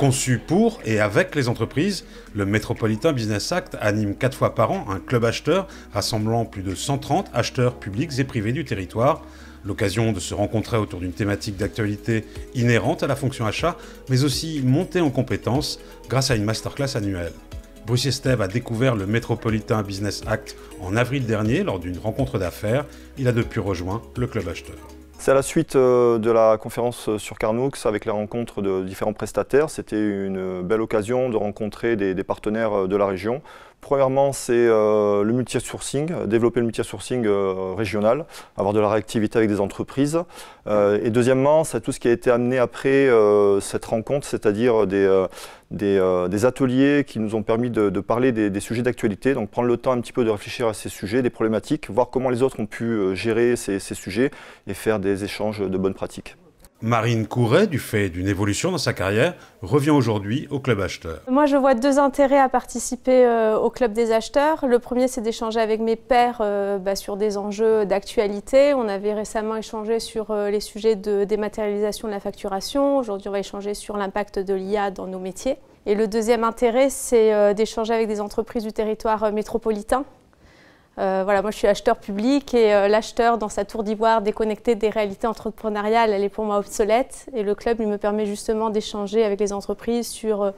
Conçu pour et avec les entreprises, le Metropolitan Business Act anime 4 fois par an un club acheteur rassemblant plus de 130 acheteurs publics et privés du territoire. L'occasion de se rencontrer autour d'une thématique d'actualité inhérente à la fonction achat, mais aussi monter en compétences grâce à une masterclass annuelle. Bruce Estève a découvert le Metropolitan Business Act en avril dernier lors d'une rencontre d'affaires. Il a depuis rejoint le club acheteur. C'est à la suite de la conférence sur Carnux avec les rencontres de différents prestataires. C'était une belle occasion de rencontrer des partenaires de la région. Premièrement, c'est le multi-sourcing, développer le multi-sourcing régional, avoir de la réactivité avec des entreprises. Et deuxièmement, c'est tout ce qui a été amené après cette rencontre, c'est-à-dire des ateliers qui nous ont permis de parler des sujets d'actualité, donc prendre le temps un petit peu de réfléchir à ces sujets, des problématiques, voir comment les autres ont pu gérer ces sujets et faire des échanges de bonnes pratiques. Marine Couret, du fait d'une évolution dans sa carrière, revient aujourd'hui au club acheteur. Moi, je vois 2 intérêts à participer au club des acheteurs. Le premier, c'est d'échanger avec mes pairs sur des enjeux d'actualité. On avait récemment échangé sur les sujets de dématérialisation de la facturation. Aujourd'hui, on va échanger sur l'impact de l'IA dans nos métiers. Et le deuxième intérêt, c'est d'échanger avec des entreprises du territoire métropolitain. Moi je suis acheteur public et l'acheteur dans sa tour d'ivoire déconnecté des réalités entrepreneuriales, elle est pour moi obsolète et le club il me permet justement d'échanger avec les entreprises sur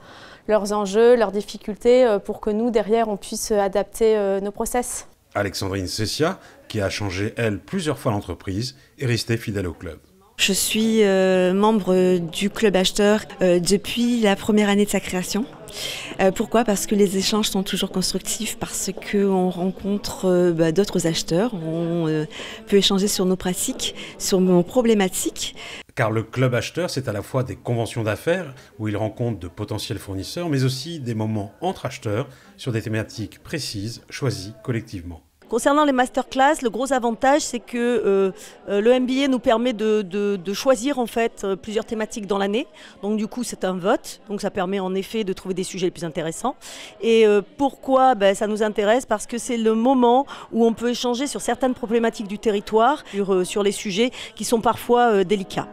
leurs enjeux, leurs difficultés pour que nous derrière on puisse adapter nos process. Alexandrine Cessia, qui a changé elle plusieurs fois l'entreprise, est restée fidèle au club. Je suis membre du club acheteur depuis la première année de sa création. Pourquoi ? Parce que les échanges sont toujours constructifs, parce qu'on rencontre d'autres acheteurs, on peut échanger sur nos pratiques, sur nos problématiques. Car le club acheteur, c'est à la fois des conventions d'affaires où ils rencontrent de potentiels fournisseurs, mais aussi des moments entre acheteurs sur des thématiques précises, choisies collectivement. Concernant les masterclass, le gros avantage, c'est que le MBA nous permet de choisir en fait plusieurs thématiques dans l'année. Donc du coup, c'est un vote. Donc ça permet en effet de trouver des sujets les plus intéressants. Et pourquoi ça nous intéresse ? Parce que c'est le moment où on peut échanger sur certaines problématiques du territoire, sur les sujets qui sont parfois délicats.